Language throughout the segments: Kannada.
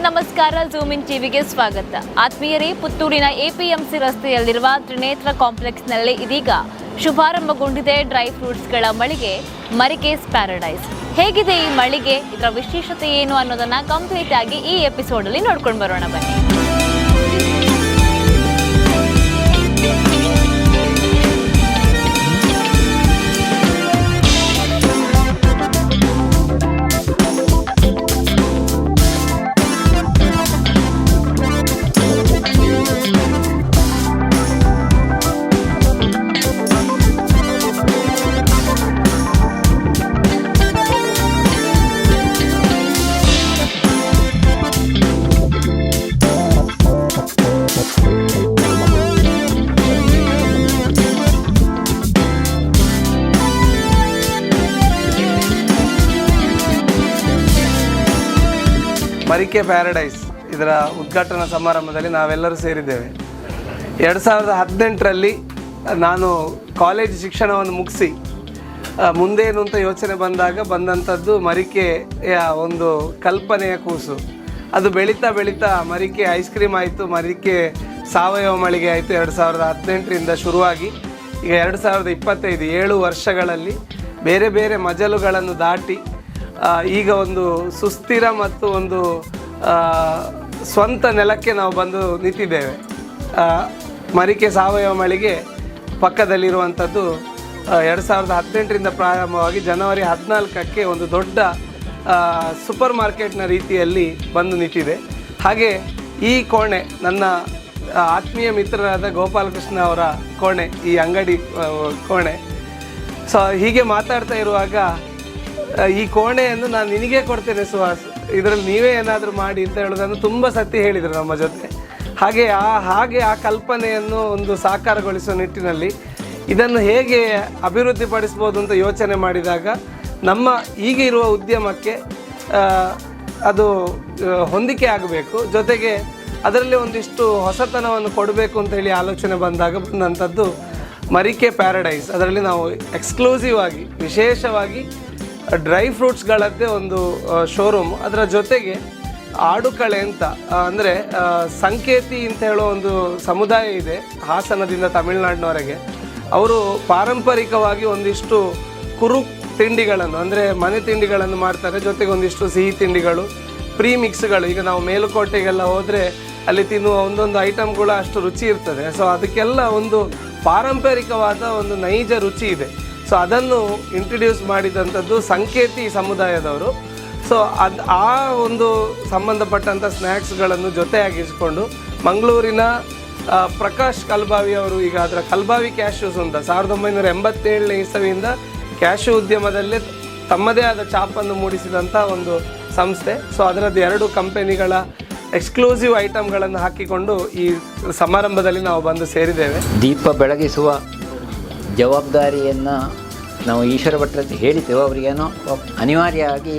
ನಮಸ್ಕಾರ. ಝೂಮ್ ಇನ್ ಟಿವಿಗೆ ಸ್ವಾಗತ. ಆತ್ಮೀಯರೇ, ಪುತ್ತೂರಿನ ಎಪಿಎಂಸಿ ರಸ್ತೆಯಲ್ಲಿರುವ ತ್ರಿನೇತ್ರ ಕಾಂಪ್ಲೆಕ್ಸ್ನಲ್ಲಿ ಇದೀಗ ಶುಭಾರಂಭಗೊಂಡಿದೆ ಡ್ರೈ ಫ್ರೂಟ್ಸ್ಗಳ ಮಳಿಗೆ ಮರಿಕೇಸ್ ಪ್ಯಾರಡೈಸ್. ಹೇಗಿದೆ ಈ ಮಳಿಗೆ, ಇದರ ವಿಶೇಷತೆ ಏನು ಅನ್ನೋದನ್ನ ಕಂಪ್ಲೀಟ್ ಆಗಿ ಈ ಎಪಿಸೋಡ್ ಅಲ್ಲಿ ನೋಡ್ಕೊಂಡು ಬರೋಣ ಬನ್ನಿ. ಮರಿಕೆ ಪ್ಯಾರಡೈಸ್ ಇದರ ಉದ್ಘಾಟನಾ ಸಮಾರಂಭದಲ್ಲಿ ನಾವೆಲ್ಲರೂ ಸೇರಿದ್ದೇವೆ. 2018ರಲ್ಲಿ ನಾನು ಕಾಲೇಜ್ ಶಿಕ್ಷಣವನ್ನು ಮುಗಿಸಿ ಮುಂದೇನು ಅಂತ ಯೋಚನೆ ಬಂದಂಥದ್ದು ಮರಿಕೆಯ ಒಂದು ಕಲ್ಪನೆಯ ಕೂಸು. ಅದು ಬೆಳೀತಾ ಬೆಳೀತಾ ಮರಿಕೆ ಐಸ್ ಕ್ರೀಮ್ ಆಯಿತು, ಮರಿಕೆ ಸಾವಯವ ಮಳಿಗೆ ಆಯಿತು. 2018ರಿಂದ ಶುರುವಾಗಿ ಈಗ 2025 7 ವರ್ಷಗಳಲ್ಲಿ ಬೇರೆ ಬೇರೆ ಮಜಲುಗಳನ್ನು ದಾಟಿ ಈಗ ಒಂದು ಸುಸ್ಥಿರ ಮತ್ತು ಒಂದು ಸ್ವಂತ ನೆಲಕ್ಕೆ ನಾವು ಬಂದು ನಿಂತಿದ್ದೇವೆ. ಮರಿಕೆ ಸಾವಯವ ಮಳಿಗೆ ಪಕ್ಕದಲ್ಲಿರುವಂಥದ್ದು 2018ರಿಂದ ಪ್ರಾರಂಭವಾಗಿ ಜನವರಿ 14ಕ್ಕೆ ಒಂದು ದೊಡ್ಡ ಸೂಪರ್ ಮಾರ್ಕೆಟ್ನ ರೀತಿಯಲ್ಲಿ ಬಂದು ನಿಂತಿದೆ. ಹಾಗೆ ಈ ಕೋಣೆ ನನ್ನ ಆತ್ಮೀಯ ಮಿತ್ರರಾದ ಗೋಪಾಲಕೃಷ್ಣ ಅವರ ಕೋಣೆ, ಈ ಅಂಗಡಿ ಕೋಣೆ. ಸೊ ಹೀಗೆ ಮಾತಾಡ್ತಾ ಇರುವಾಗ ಈ ಕೋಣೆಯನ್ನು ನಾನು ನಿನಗೆ ಕೊಡ್ತೇನೆ ಸುಹಾಸ್, ಇದರಲ್ಲಿ ನೀವೇ ಏನಾದರೂ ಮಾಡಿ ಅಂತ ಹೇಳೋದನ್ನು ತುಂಬ ಸತಿ ಹೇಳಿದರು ನಮ್ಮ ಜೊತೆ. ಹಾಗೆ ಆ ಕಲ್ಪನೆಯನ್ನು ಒಂದು ಸಾಕಾರಗೊಳಿಸುವ ನಿಟ್ಟಿನಲ್ಲಿ ಇದನ್ನು ಹೇಗೆ ಅಭಿವೃದ್ಧಿಪಡಿಸ್ಬೋದು ಅಂತ ಯೋಚನೆ ಮಾಡಿದಾಗ ನಮ್ಮ ಈಗ ಇರುವ ಉದ್ಯಮಕ್ಕೆ ಅದು ಹೊಂದಿಕೆ ಆಗಬೇಕು, ಜೊತೆಗೆ ಅದರಲ್ಲಿ ಒಂದಿಷ್ಟು ಹೊಸತನವನ್ನು ಕೊಡಬೇಕು ಅಂತ ಹೇಳಿ ಆಲೋಚನೆ ಬಂದಂಥದ್ದು ಮರಿಕೆ ಪ್ಯಾರಡೈಸ್. ಅದರಲ್ಲಿ ನಾವು ಎಕ್ಸ್ಕ್ಲೂಸಿವ್ ಆಗಿ ವಿಶೇಷವಾಗಿ ಡ್ರೈ ಫ್ರೂಟ್ಸ್ಗಳದ್ದೇ ಒಂದು ಶೋರೂಮ್, ಅದರ ಜೊತೆಗೆ ಆಡುಕಳೆ ಅಂತ ಅಂದರೆ ಸಂಕೇತಿ ಅಂತ ಹೇಳೋ ಒಂದು ಸಮುದಾಯ ಇದೆ ಹಾಸನದಿಂದ ತಮಿಳುನಾಡಿನವರೆಗೆ. ಅವರು ಪಾರಂಪರಿಕವಾಗಿ ಒಂದಿಷ್ಟು ಕುರು ತಿಂಡಿಗಳನ್ನು ಅಂದರೆ ಮನೆ ತಿಂಡಿಗಳನ್ನು ಮಾಡ್ತಾರೆ, ಜೊತೆಗೆ ಒಂದಿಷ್ಟು ಸಿಹಿ ತಿಂಡಿಗಳು, ಪ್ರೀ ಮಿಕ್ಸ್ಗಳು. ಈಗ ನಾವು ಮೇಲುಕೋಟೆಗೆಲ್ಲ ಹೋದರೆ ಅಲ್ಲಿ ತಿನ್ನುವ ಒಂದೊಂದು ಐಟಮ್ಗಳು ಅಷ್ಟು ರುಚಿ ಇರ್ತದೆ. ಸೊ ಅದಕ್ಕೆಲ್ಲ ಒಂದು ಪಾರಂಪರಿಕವಾದ ಒಂದು ನೈಜ ರುಚಿ ಇದೆ. ಸೊ ಅದನ್ನು ಇಂಟ್ರಡ್ಯೂಸ್ ಮಾಡಿದಂಥದ್ದು ಸಂಕೇತಿ ಸಮುದಾಯದವರು. ಸೊ ಆ ಒಂದು ಸಂಬಂಧಪಟ್ಟಂಥ ಸ್ನ್ಯಾಕ್ಸ್ಗಳನ್ನು ಜೊತೆಯಾಗಿಸ್ಕೊಂಡು ಮಂಗಳೂರಿನ ಪ್ರಕಾಶ್ ಕಲ್ಬಾವಿ ಅವರು ಈಗ ಅದರ ಕಲ್ಬಾವಿ ಕ್ಯಾಶ್ಯೂಸ್ ಅಂತ 1987ನೇ ಇಸವಿಯಿಂದ ಕ್ಯಾಶ್ಯೂ ಉದ್ಯಮದಲ್ಲೇ ತಮ್ಮದೇ ಆದ ಛಾಪನ್ನು ಮೂಡಿಸಿದಂಥ ಒಂದು ಸಂಸ್ಥೆ. ಸೊ ಅದರದ್ದು 2 ಕಂಪೆನಿಗಳ ಎಕ್ಸ್ಕ್ಲೂಸಿವ್ ಐಟಮ್ಗಳನ್ನು ಹಾಕಿಕೊಂಡು ಈ ಸಮಾರಂಭದಲ್ಲಿ ನಾವು ಬಂದು ಸೇರಿದ್ದೇವೆ. ದೀಪ ಬೆಳಗಿಸುವ ಜವಾಬ್ದಾರಿಯನ್ನು ನಾವು ಈಶ್ವರ ಭಟ್ರಲ್ಲಿ ಹೇಳಿದ್ದೆವು. ಅವರಿಗೇನೋ ಅನಿವಾರ್ಯವಾಗಿ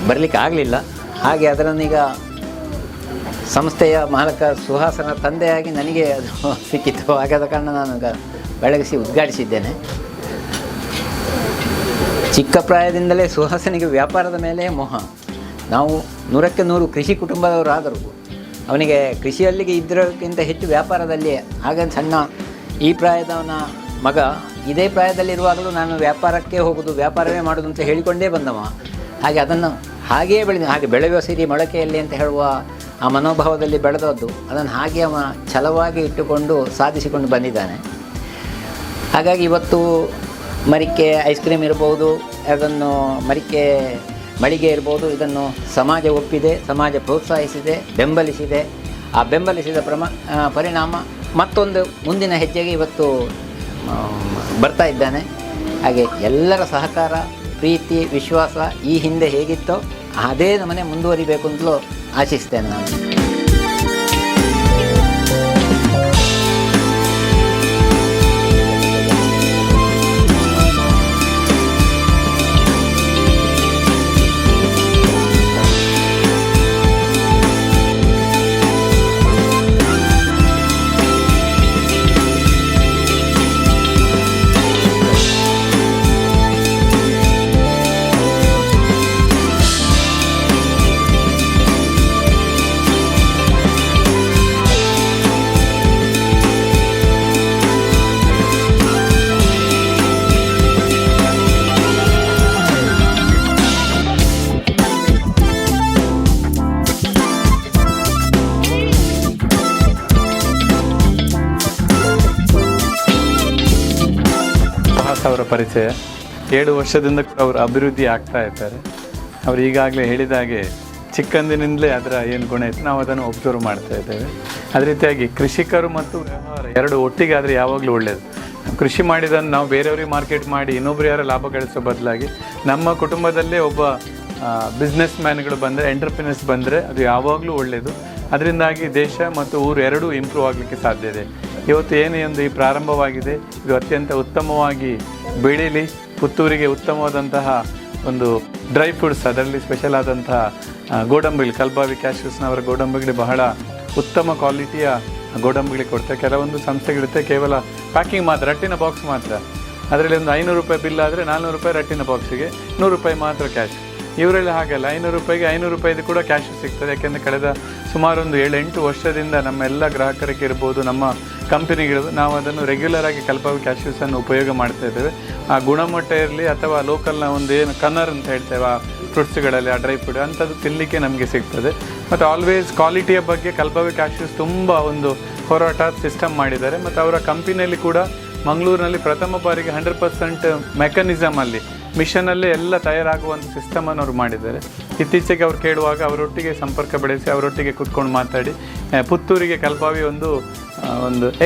ಬರಲಿಕ್ಕೆ ಆಗಲಿಲ್ಲ. ಹಾಗೆ ಅದರನ್ನೀಗ ಸಂಸ್ಥೆಯ ಮಾಲಕ ಸುಹಾಸನ ತಂದೆಯಾಗಿ ನನಗೆ ಅದು ಸಿಕ್ಕಿತ್ತು. ಹಾಗಾದ ಕಾರಣ ನಾನು ಬೆಳಗಿಸಿ ಉದ್ಘಾಟಿಸಿದ್ದೇನೆ. ಚಿಕ್ಕ ಪ್ರಾಯದಿಂದಲೇ ಸುಹಾಸನಿಗೆ ವ್ಯಾಪಾರದ ಮೇಲೆ ಮೋಹ. ನಾವು 100ಕ್ಕೆ 100 ಕೃಷಿ ಕುಟುಂಬದವರಾದರೂ ಅವನಿಗೆ ಕೃಷಿಯಲ್ಲಿಗೆ ಇದಕ್ಕಿಂತ ಹೆಚ್ಚು ವ್ಯಾಪಾರದಲ್ಲಿಯೇ. ಹಾಗೆ ಸಣ್ಣ ಈ ಪ್ರಾಯದವನ ಮಗ ಇದೇ ಪ್ರಾಯದಲ್ಲಿರುವಾಗಲೂ ನಾನು ವ್ಯಾಪಾರಕ್ಕೆ ಹೋಗೋದು, ವ್ಯಾಪಾರವೇ ಮಾಡೋದು ಅಂತ ಹೇಳಿಕೊಂಡೇ ಬಂದವ. ಹಾಗೆ ಅದನ್ನು ಹಾಗೆಯೇ ಹಾಗೆ ಬೆಳೆಯುವ ಸಿರಿ ಮೊಳಕೆಯಲ್ಲಿ ಅಂತ ಹೇಳುವ ಆ ಮನೋಭಾವದಲ್ಲಿ ಬೆಳೆದದ್ದು, ಅದನ್ನು ಹಾಗೆ ಅವ ಛಲವಾಗಿ ಇಟ್ಟುಕೊಂಡು ಸಾಧಿಸಿಕೊಂಡು ಬಂದಿದ್ದಾನೆ. ಹಾಗಾಗಿ ಇವತ್ತು ಮರಿಕೆ ಐಸ್ ಕ್ರೀಮ್ ಇರ್ಬೋದು, ಅದನ್ನು ಮರಿಕೆ ಮಳಿಗೆ ಇರ್ಬೋದು, ಇದನ್ನು ಸಮಾಜ ಒಪ್ಪಿದೆ, ಸಮಾಜ ಪ್ರೋತ್ಸಾಹಿಸಿದೆ, ಬೆಂಬಲಿಸಿದೆ. ಆ ಬೆಂಬಲಿಸಿದ ಪರಿಣಾಮ ಮತ್ತೊಂದು ಮುಂದಿನ ಹೆಜ್ಜೆಗೆ ಇವತ್ತು ಬರ್ತಾ ಇದ್ದಾನೆ. ಹಾಗೆ ಎಲ್ಲರ ಸಹಕಾರ, ಪ್ರೀತಿ, ವಿಶ್ವಾಸ ಈ ಹಿಂದೆ ಹೇಗಿತ್ತೋ ಅದೇ ನಮ್ಮನೆ ಮುಂದುವರಿಬೇಕು ಅಂತಲೂ ಆಶಿಸ್ತೇನೆ ನಾನು. ಅವರ ಪರಿಚಯ. 7 ವರ್ಷದಿಂದ ಅವರು ಅಭಿವೃದ್ಧಿ ಆಗ್ತಾ ಇದ್ದಾರೆ. ಅವರು ಈಗಾಗಲೇ ಹೇಳಿದ ಹಾಗೆ ಚಿಕ್ಕಂದಿನಿಂದಲೇ ಅದರ ಏನು ಗುಣ ಇತ್ತು ನಾವು ಅದನ್ನು ಒಬ್ಸರ್ವ್ ಮಾಡ್ತಾ ಇದ್ದೇವೆ. ಅದೇ ರೀತಿಯಾಗಿ ಕೃಷಿಕರು ಮತ್ತು ವ್ಯವಹಾರ ಎರಡು ಒಟ್ಟಿಗೆ ಆದರೆ ಯಾವಾಗಲೂ ಒಳ್ಳೆಯದು. ಕೃಷಿ ಮಾಡಿದನ್ನು ನಾವು ಬೇರೆಯವ್ರಿಗೆ ಮಾರ್ಕೆಟ್ ಮಾಡಿ ಇನ್ನೊಬ್ರು ಯಾರು ಲಾಭ ಗಳಿಸೋ ಬದಲಾಗಿ ನಮ್ಮ ಕುಟುಂಬದಲ್ಲೇ ಒಬ್ಬ ಬಿಸ್ನೆಸ್ ಮ್ಯಾನ್ಗಳು ಬಂದರೆ, ಎಂಟರ್ಪ್ರಿನರ್ಸ್ ಬಂದರೆ ಅದು ಯಾವಾಗಲೂ ಒಳ್ಳೆಯದು. ಅದರಿಂದಾಗಿ ದೇಶ ಮತ್ತು ಊರು ಎರಡೂ ಇಂಪ್ರೂವ್ ಆಗಲಿಕ್ಕೆ ಸಾಧ್ಯ ಇದೆ. ಇವತ್ತು ಏನೇ ಒಂದು ಈ ಪ್ರಾರಂಭವಾಗಿದೆ, ಇದು ಅತ್ಯಂತ ಉತ್ತಮವಾಗಿ ಬೆಳೀಲಿ. ಪುತ್ತೂರಿಗೆ ಉತ್ತಮವಾದಂತಹ ಒಂದು ಡ್ರೈ ಫ್ರೂಟ್ಸ್, ಅದರಲ್ಲಿ ಸ್ಪೆಷಲ್ ಆದಂತಹ ಗೋಡಂಬಿಗಳು, ಕಲ್ಬಾವಿ ಕ್ಯಾಶ್ಯೂಸ್ನವರ ಗೋಡಂಬಿಗಳು ಬಹಳ ಉತ್ತಮ ಕ್ವಾಲಿಟಿಯ ಗೋಡಂಬಿಗಳಿಗೆ ಕೊಡ್ತಾರೆ. ಕೆಲವೊಂದು ಸಂಸ್ಥೆಗಳಿರುತ್ತೆ ಕೇವಲ ಪ್ಯಾಕಿಂಗ್ ಮಾತ್ರ, ರಟ್ಟಿನ ಬಾಕ್ಸ್ ಮಾತ್ರ. ಅದರಲ್ಲಿ ಒಂದು 500 ರೂಪಾಯಿ ಬಿಲ್ ಆದರೆ 400 ರೂಪಾಯಿ ರಟ್ಟಿನ ಬಾಕ್ಸಿಗೆ, 100 ರೂಪಾಯಿ ಮಾತ್ರ ಕ್ಯಾಶ್. ಇವರಲ್ಲಿ ಹಾಗಲ್ಲ, 500 ರೂಪಾಯಿಗೆ 500 ರೂಪಾಯಿದು ಕೂಡ ಕ್ಯಾಶ್ ಸಿಗ್ತದೆ. ಯಾಕೆಂದರೆ ಕಳೆದ ಸುಮಾರು ಒಂದು 7-8 ವರ್ಷದಿಂದ ನಮ್ಮ ಎಲ್ಲ ಗ್ರಾಹಕರಿಗೆ ಇರ್ಬೋದು, ನಮ್ಮ ಕಂಪನಿಗಳು ನಾವು ಅದನ್ನು ರೆಗ್ಯುಲರ್ ಆಗಿ ಕಲ್ಪಾವಿ ಕ್ಯಾಶ್ಯೂಸನ್ನು ಉಪಯೋಗ ಮಾಡ್ತಾ ಇದ್ದೇವೆ. ಆ ಗುಣಮಟ್ಟ ಇರಲಿ ಅಥವಾ ಲೋಕಲ್ನ ಒಂದು ಏನು ಕನ್ನರ್ ಅಂತ ಹೇಳ್ತೇವೆ ಆ ಫ್ರೂಟ್ಸ್ಗಳಲ್ಲಿ, ಆ ಡ್ರೈ ಫ್ರೂಟ್ ಅಂಥದ್ದು ತಿನ್ನಲಿಕ್ಕೆ ನಮಗೆ ಸಿಗ್ತದೆ. ಮತ್ತು ಆಲ್ವೇಸ್ ಕ್ವಾಲಿಟಿಯ ಬಗ್ಗೆ ಕಲ್ಪಾವಿ ಕ್ಯಾಶ್ಯೂಸ್ ತುಂಬ ಒಂದು ಹೋರಾಟ ಸಿಸ್ಟಮ್ ಮಾಡಿದ್ದಾರೆ. ಮತ್ತು ಅವರ ಕಂಪನಿಯಲ್ಲಿ ಕೂಡ ಮಂಗಳೂರಿನಲ್ಲಿ ಪ್ರಥಮ ಬಾರಿಗೆ 100% ಮೆಕ್ಯಾನಿಸಮಲ್ಲಿ ಮಿಷನಲ್ಲೇ ಎಲ್ಲ ತಯಾರಾಗುವಂಥ ಸಿಸ್ಟಮನ್ನು ಅವರು ಮಾಡಿದ್ದಾರೆ. ಇತ್ತೀಚೆಗೆ ಅವ್ರು ಕೇಳುವಾಗ ಅವರೊಟ್ಟಿಗೆ ಸಂಪರ್ಕ ಬೆಳೆಸಿ ಅವರೊಟ್ಟಿಗೆ ಕೂತ್ಕೊಂಡು ಮಾತಾಡಿ ಪುತ್ತೂರಿಗೆ ಕಲ್ಪಾವಿ ಒಂದು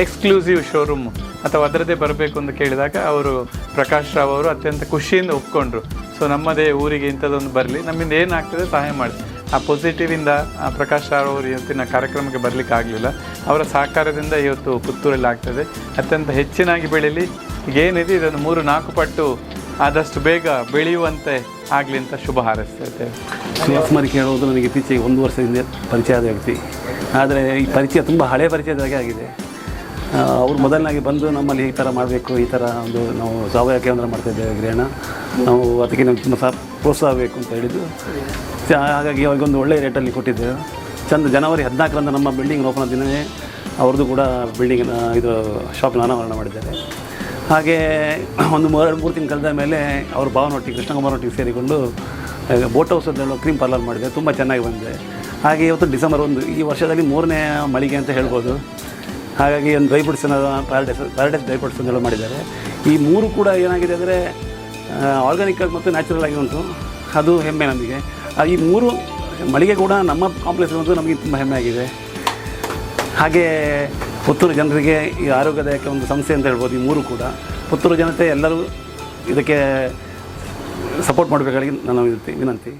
ಎಕ್ಸ್ಕ್ಲೂಸಿವ್ ಶೋರೂಮ್ ಅಥವಾ ಅದರದ್ದೇ ಬರಬೇಕು ಅಂತ ಕೇಳಿದಾಗ ಅವರು ಪ್ರಕಾಶ್ ರಾವ್ ಅವರು ಅತ್ಯಂತ ಖುಷಿಯಿಂದ ಒಪ್ಕೊಂಡ್ರು. ಸೊ ನಮ್ಮದೇ ಊರಿಗೆ ಇಂಥದ್ದೊಂದು ಬರಲಿ, ನಮ್ಮಿಂದ ಏನಾಗ್ತದೆ ಸಹಾಯ ಮಾಡಿ. ಆ ಪಾಸಿಟಿವಿಂದ ಪ್ರಕಾಶ್ ರಾವ್ ಅವರು ಇವತ್ತಿನ ಕಾರ್ಯಕ್ರಮಕ್ಕೆ ಬರಲಿಕ್ಕೆ ಆಗಲಿಲ್ಲ. ಅವರ ಸಹಕಾರದಿಂದ ಇವತ್ತು ಪುತ್ತೂರಲ್ಲಿ ಆಗ್ತದೆ. ಅತ್ಯಂತ ಹೆಚ್ಚಿನಾಗಿ ಬೆಳೀಲಿ. ಏನಿದೆ ಇದನ್ನು 3-4 ಪಟ್ಟು ಆದಷ್ಟು ಬೇಗ ಬೆಳೆಯುವಂತೆ ಆಗಲಿ ಅಂತ ಶುಭ ಹಾರೈಸ್ತಾ ಇದ್ದೇವೆ. ಸುಹಾಸ್ ಮರಿಕೆ ಹೇಳುವುದು ನನಗೆ ಇತ್ತೀಚೆಗೆ 1 ವರ್ಷದಿಂದ ಪರಿಚಯದ ವ್ಯಕ್ತಿ. ಆದರೆ ಈ ಪರಿಚಯ ತುಂಬ ಹಳೆಯ ಪರಿಚಯದಾಗೆ ಆಗಿದೆ. ಅವರು ಮೊದಲನಾಗಿ ಬಂದು ನಮ್ಮಲ್ಲಿ ಈ ಥರ ಮಾಡಬೇಕು, ಈ ಥರ ಒಂದು ನಾವು ಸಾವಯವ ಕೇಂದ್ರ ಮಾಡ್ತಾಯಿದ್ದೇವೆ ಗ್ರಹಣ, ನಾವು ಅದಕ್ಕೆ ನಾವು ತುಂಬ ಪ್ರೋತ್ಸಾಹ ಬೇಕು ಅಂತ ಹೇಳಿದ್ದು. ಹಾಗಾಗಿ ಅವ್ರಿಗೊಂದು ಒಳ್ಳೆಯ ರೇಟಲ್ಲಿ ಕೊಟ್ಟಿದ್ದೇವೆ. ಜನವರಿ 14ರಂದು ನಮ್ಮ ಬಿಲ್ಡಿಂಗ್ ಓಪನ್ ದಿನವೇ ಅವ್ರದ್ದು ಕೂಡ ಬಿಲ್ಡಿಂಗಿನ ಇದು ಶಾಪಿನ ಅನಾವರಣ ಮಾಡಿದ್ದಾರೆ. ಹಾಗೆ ಒಂದು 3 ತಿಂಗಳು ಕಳೆದ ಮೇಲೆ ಅವರು ಭಾವನೊಟ್ಟಿಗೆ ಕೃಷ್ಣಕುಮಾರನೊಟ್ಟಿಗೆ ಸೇರಿಕೊಂಡು ಬೋಟ್ ಹೌಸ್ ಅಂತ ಹೇಳೋ ಕ್ರೀಮ್ ಪಾರ್ಲರ್ ಮಾಡಿದೆ. ತುಂಬ ಚೆನ್ನಾಗಿ ಬಂದಿದೆ. ಹಾಗೆ ಇವತ್ತು ಡಿಸೆಂಬರ್ 1 ಈ ವರ್ಷದಲ್ಲಿ 3ನೇ ಮಳಿಗೆ ಅಂತ ಹೇಳ್ಬೋದು. ಹಾಗಾಗಿ ಒಂದು ಡ್ರೈ ಫ್ರೂಟ್ಸನ್ನು ಪ್ಯಾರಡೈಸ್ ಡ್ರೈ ಫ್ರೂಟ್ಸ್ ಅಂತ ಹೇಳೋ ಮಾಡಿದ್ದಾರೆ. ಈ 3 ಕೂಡ ಏನಾಗಿದೆ ಅಂದರೆ ಆರ್ಗ್ಯಾನಿಕ್ ಮತ್ತು ನ್ಯಾಚುರಲ್ ಆಗಿ ಉಂಟು. ಅದು ಹೆಮ್ಮೆ ನಮಗೆ. ಈ 3 ಮಳಿಗೆ ಕೂಡ ನಮ್ಮ ಕಾಂಪ್ಲೆಕ್ಸ್ ಬಂದು ನಮಗೆ ತುಂಬ ಹೆಮ್ಮೆ ಆಗಿದೆ. ಹಾಗೆ ಪುತ್ತೂರು ಜನರಿಗೆ ಈ ಆರೋಗ್ಯದಾಯಕ ಒಂದು ಸಂಸ್ಥೆ ಅಂತ ಹೇಳ್ಬೋದು. ಈ 3 ಕೂಡ ಪುತ್ತೂರು ಜನತೆ ಎಲ್ಲರೂ ಇದಕ್ಕೆ ಸಪೋರ್ಟ್ ಮಾಡಬೇಕಾಗಿ ನನ್ನ ವಿನಂತಿ.